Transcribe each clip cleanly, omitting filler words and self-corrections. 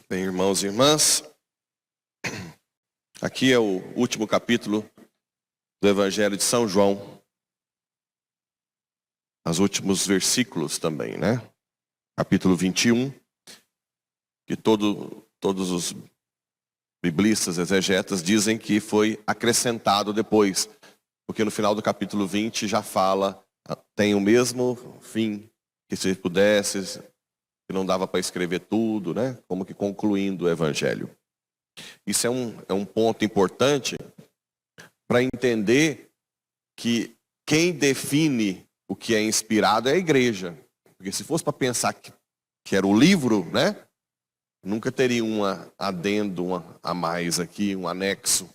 Bem, irmãos e irmãs, aqui é o último capítulo do Evangelho de São João. Os últimos versículos também, né? Capítulo 21, que todos os biblistas, exegetas dizem que foi acrescentado depois, porque no final do capítulo 20 já fala, tem o mesmo fim, que se pudesse, que não dava para escrever tudo, né? Como que concluindo o Evangelho. Isso é um ponto importante para entender que quem define o que é inspirado é a igreja. Porque se fosse para pensar que era o livro, né? Nunca teria um adendo a mais aqui, um anexo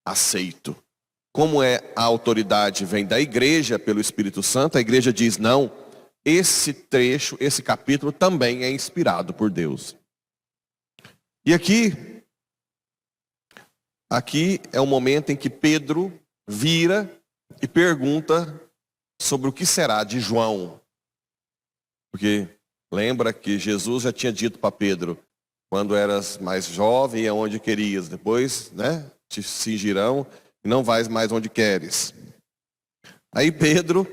aceito. Como a autoridade vem da igreja pelo Espírito Santo, a igreja diz não, esse trecho, esse capítulo também é inspirado por Deus. E aqui é o momento em que Pedro vira e pergunta sobre o que será de João. Porque lembra que Jesus já tinha dito para Pedro, quando eras mais jovem, é onde querias. Depois, né, te cingirão e não vais mais onde queres. Aí Pedro,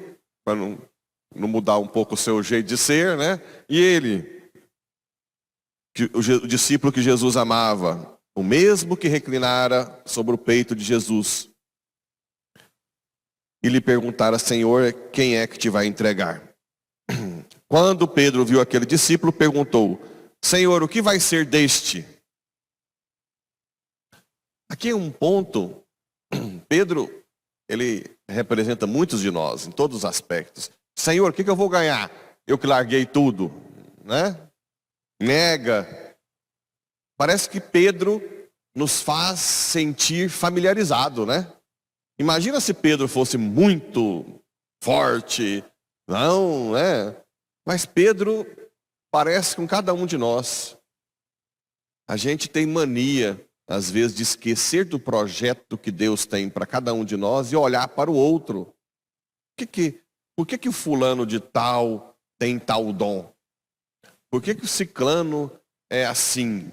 para não mudar um pouco o seu jeito de ser, né? E ele, o discípulo que Jesus amava, o mesmo que reclinara sobre o peito de Jesus, e lhe perguntara, Senhor, quem é que te vai entregar? Quando Pedro viu aquele discípulo, perguntou, Senhor, o que vai ser deste? Aqui é um ponto, Pedro, ele representa muitos de nós, em todos os aspectos. Senhor, o que eu vou ganhar? Eu que larguei tudo, né? Nega. Parece que Pedro nos faz sentir familiarizado, né? Imagina se Pedro fosse muito forte, não, né? Mas Pedro parece com cada um de nós. A gente tem mania, às vezes, de esquecer do projeto que Deus tem para cada um de nós e olhar para o outro. Por que o fulano de tal tem tal dom? Por que o ciclano é assim?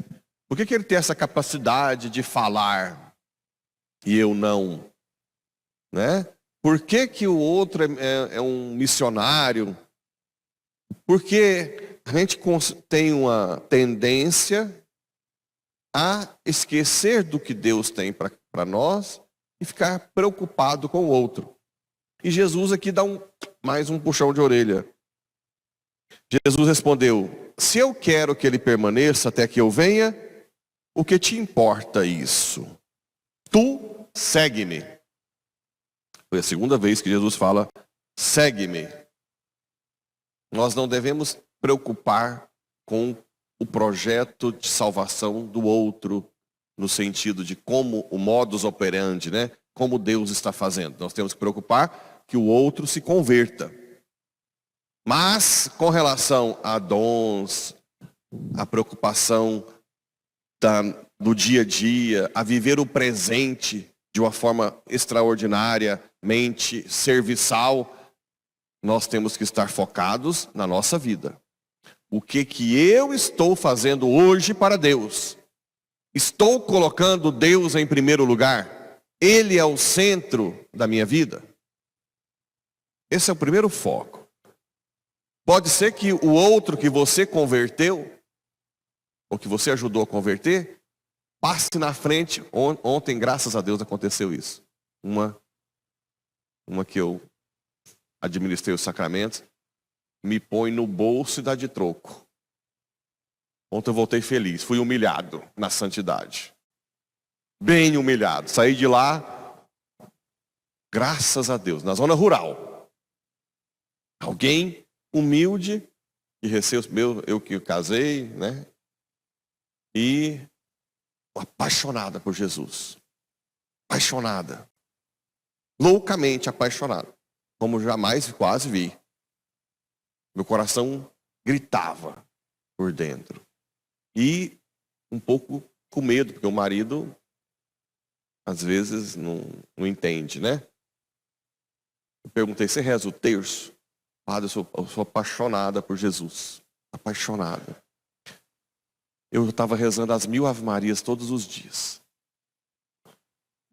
Por que ele tem essa capacidade de falar e eu não? Né? Por que o outro é um missionário? Porque a gente tem uma tendência a esquecer do que Deus tem para nós e ficar preocupado com o outro. E Jesus aqui dá mais um puxão de orelha. Jesus respondeu, se eu quero que ele permaneça até que eu venha, o que te importa isso? Tu segue-me. Foi a segunda vez que Jesus fala, segue-me. Nós não devemos preocupar com o projeto de salvação do outro, no sentido de como o modus operandi, né? Como Deus está fazendo. Nós temos que preocupar que o outro se converta. Mas, com relação a dons, a preocupação do dia a dia, a viver o presente de uma forma extraordinariamente serviçal, nós temos que estar focados na nossa vida. O que eu estou fazendo hoje para Deus? Estou colocando Deus em primeiro lugar? Ele é o centro da minha vida? Esse é o primeiro foco. Pode ser que o outro que você converteu, ou que você ajudou a converter, passe na frente. Ontem, graças a Deus, aconteceu isso. Uma que eu administrei os sacramentos, me põe no bolso e dá de troco. Ontem eu voltei feliz, fui humilhado na santidade. Bem humilhado. Saí de lá, graças a Deus, na zona rural. Alguém humilde, que recebeu, eu que casei, né? E apaixonada por Jesus. Apaixonada. Loucamente apaixonada. Como jamais quase vi. Meu coração gritava. por dentro. E um pouco com medo, porque o marido às vezes não entende, né? Eu perguntei, você reza o terço? Padre, eu sou apaixonada por Jesus. Apaixonada. Eu estava rezando as 1000 Ave-Marias todos os dias.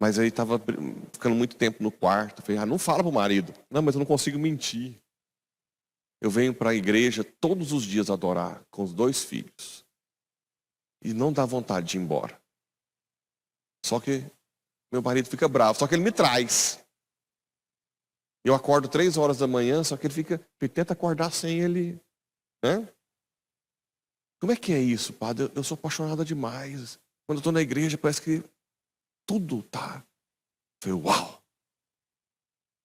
Mas aí estava ficando muito tempo no quarto. Eu falei, não fala pro marido. Não, mas eu não consigo mentir. Eu venho para a igreja todos os dias adorar com os 2 filhos. E não dá vontade de ir embora. Só que meu marido fica bravo. Só que ele me traz. Eu acordo 3 horas da manhã, só que ele tenta acordar sem ele. Né? Como é que é isso, padre? Eu sou apaixonada demais. Quando eu estou na igreja, parece que tudo tá. Eu falei, uau!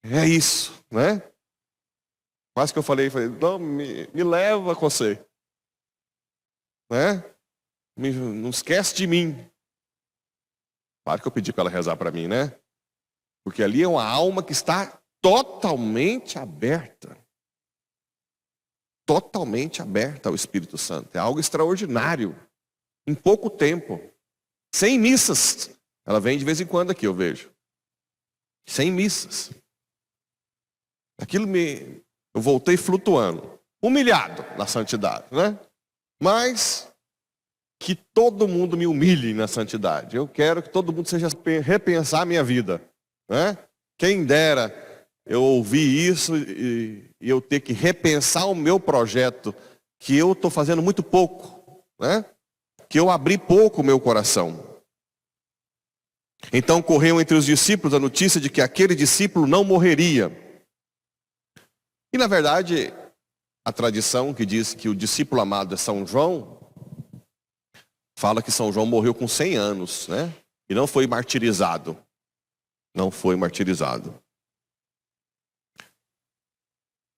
É isso, né? Quase que eu falei, não, me leva com você. Né? Não esquece de mim. Claro que eu pedi para ela rezar para mim, né? Porque ali é uma alma que está totalmente aberta. Totalmente aberta ao Espírito Santo. É algo extraordinário. Em pouco tempo. Sem missas. Ela vem de vez em quando aqui, eu vejo. Sem missas. Eu voltei flutuando. Humilhado na santidade, né? Mas que todo mundo me humilhe na santidade. Eu quero que todo mundo seja repensar a minha vida. Né? Quem dera eu ouvir isso e eu ter que repensar o meu projeto, que eu estou fazendo muito pouco, né? Que eu abri pouco o meu coração. Então correu entre os discípulos a notícia de que aquele discípulo não morreria. E na verdade, a tradição que diz que o discípulo amado é São João, fala que São João morreu com 100 anos, né? E não foi martirizado. Não foi martirizado.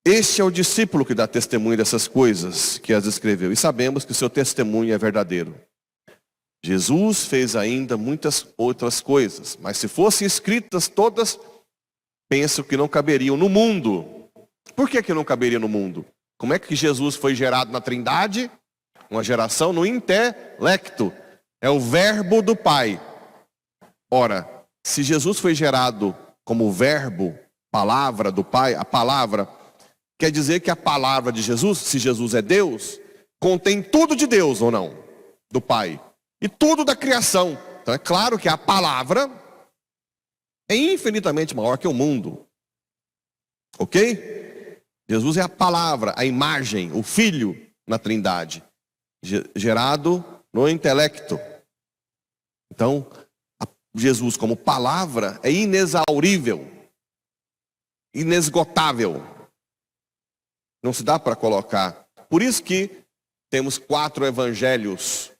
Este é o discípulo que dá testemunho dessas coisas que as escreveu. E sabemos que o seu testemunho é verdadeiro. Jesus fez ainda muitas outras coisas. Mas se fossem escritas todas, penso que não caberiam no mundo. Por que não caberia no mundo? Como é que Jesus foi gerado na Trindade? Uma geração no intelecto. É o verbo do Pai. Ora, se Jesus foi gerado como verbo, palavra do Pai, a palavra, quer dizer que a palavra de Jesus, se Jesus é Deus, contém tudo de Deus ou não? Do Pai. E tudo da criação. Então é claro que a palavra é infinitamente maior que o mundo. Ok? Jesus é a palavra, a imagem, o Filho na Trindade. Gerado no intelecto. Então, Jesus como palavra é inexaurível, inesgotável. Não se dá para colocar. Por isso que temos 4 evangelhos.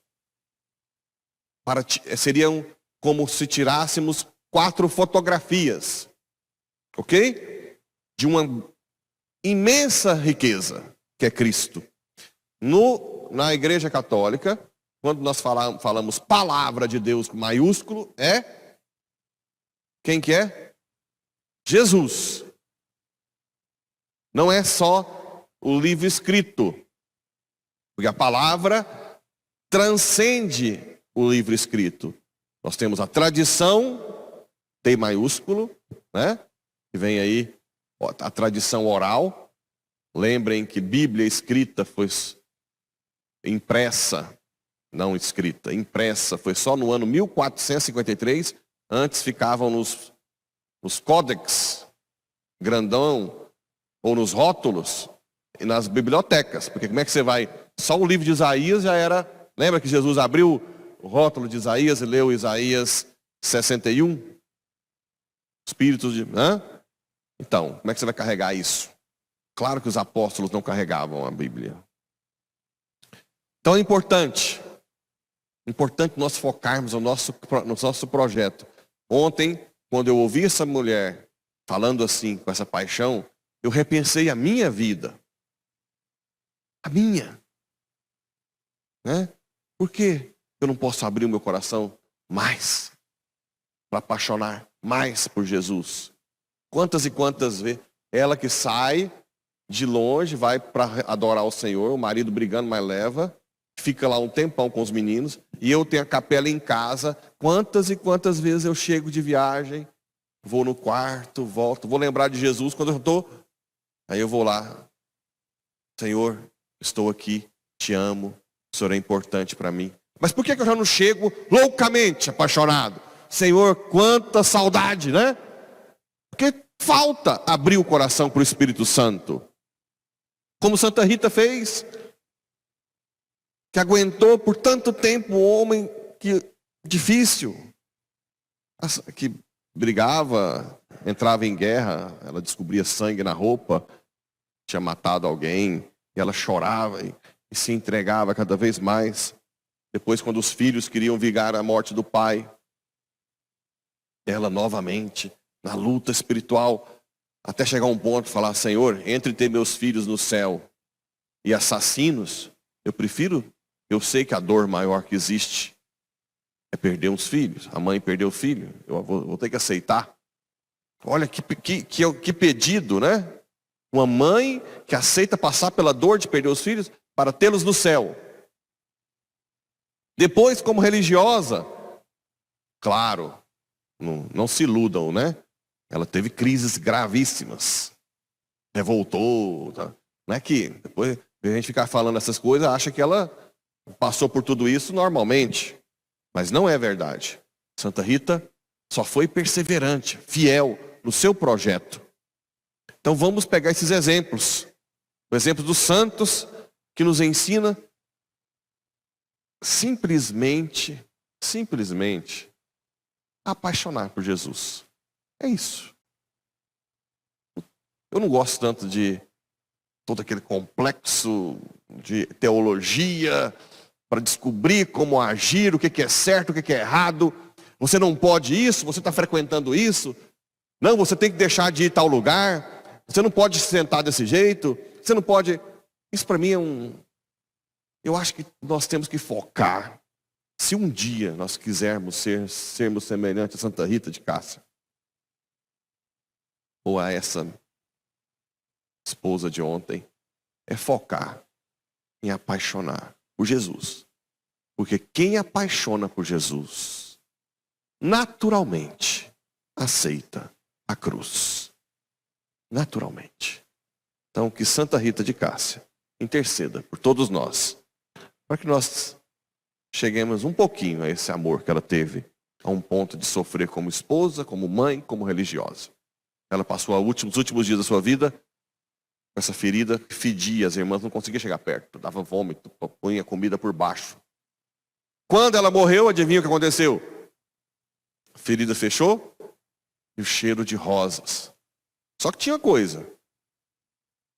Seriam como se tirássemos 4 fotografias. Ok? De uma imensa riqueza, que é Cristo. Na Igreja Católica, quando nós falamos palavra de Deus maiúsculo, é quem que é? Jesus. Não é só o livro escrito, porque a palavra transcende o livro escrito. Nós temos a tradição, T maiúsculo, né? Que vem aí, a tradição oral. Lembrem que Bíblia escrita foi impressa, não escrita, impressa, foi só no ano 1453. Antes ficavam nos códex, grandão, ou nos rótulos, e nas bibliotecas. Porque como é que você vai? Só o livro de Isaías já era. Lembra que Jesus abriu o rótulo de Isaías e leu Isaías 61? Espíritos de. Então, como é que você vai carregar isso? Claro que os apóstolos não carregavam a Bíblia. Então é importante nós focarmos no nosso projeto. Ontem, quando eu ouvi essa mulher falando assim, com essa paixão, eu repensei a minha vida. A minha. Né? Por que eu não posso abrir o meu coração mais? Para apaixonar mais por Jesus? Quantas e quantas vezes ela que sai de longe, vai para adorar o Senhor, o marido brigando, mas leva. fica lá um tempão com os meninos, e eu tenho a capela em casa. Quantas e quantas vezes eu chego de viagem, vou no quarto, volto, vou lembrar de Jesus quando eu estou, aí eu vou lá, Senhor, estou aqui, te amo, o Senhor é importante para mim. Mas por que eu já não chego loucamente apaixonado? Senhor, quanta saudade, né? Porque falta abrir o coração para o Espírito Santo. Como Santa Rita fez, que aguentou por tanto tempo um homem que difícil, que brigava, entrava em guerra, ela descobria sangue na roupa, tinha matado alguém, e ela chorava e se entregava cada vez mais. Depois, quando os filhos queriam vingar a morte do pai, ela novamente, na luta espiritual, até chegar a um ponto de falar, Senhor, entre ter meus filhos no céu e assassinos, eu sei que a dor maior que existe é perder uns filhos. A mãe perdeu o filho, eu vou ter que aceitar. Olha que pedido, né? Uma mãe que aceita passar pela dor de perder os filhos para tê-los no céu. Depois, como religiosa, claro, não se iludam, né? Ela teve crises gravíssimas. Revoltou. Tá? Não é que depois a gente ficar falando essas coisas, acha que ela passou por tudo isso normalmente. Mas não é verdade. Santa Rita só foi perseverante, fiel no seu projeto. Então vamos pegar esses exemplos. O exemplo dos santos que nos ensina simplesmente apaixonar por Jesus. É isso. Eu não gosto tanto de todo aquele complexo de teologia para descobrir como agir, o que é certo, o que é errado. Você não pode isso, você está frequentando isso. Não, você tem que deixar de ir a tal lugar. Você não pode se sentar desse jeito. Você não pode... Isso para mim é Eu acho que nós temos que focar. Se um dia nós quisermos sermos semelhantes a Santa Rita de Cássia, ou a essa esposa de ontem, é focar em apaixonar por Jesus. Porque quem apaixona por Jesus, naturalmente aceita a cruz. Naturalmente. Então, que Santa Rita de Cássia interceda por todos nós, para que nós cheguemos um pouquinho a esse amor que ela teve, a um ponto de sofrer como esposa, como mãe, como religiosa. Ela passou os últimos dias da sua vida com essa ferida que fedia, as irmãs não conseguiam chegar perto, dava vômito, punha comida por baixo. Quando ela morreu, adivinha o que aconteceu? A ferida fechou e o cheiro de rosas. Só que tinha coisa.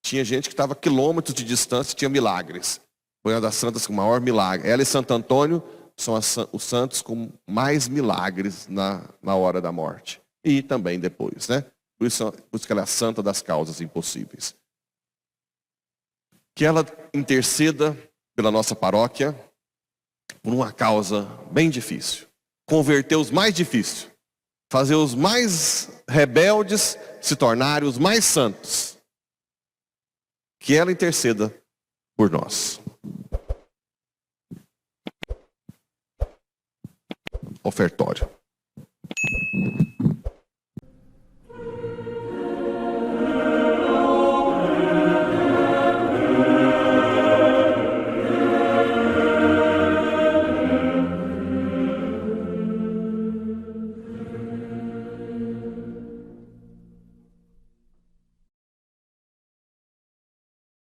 Tinha gente que estava a quilômetros de distância e tinha milagres. Foi uma das santas com maior milagre. Ela e Santo Antônio são os santos com mais milagres na hora da morte. E também depois, né? Por isso que ela é a santa das causas impossíveis. Que ela interceda pela nossa paróquia por uma causa bem difícil. Converter os mais difíceis. Fazer os mais rebeldes se tornarem os mais santos. Que ela interceda por nós. Ofertório.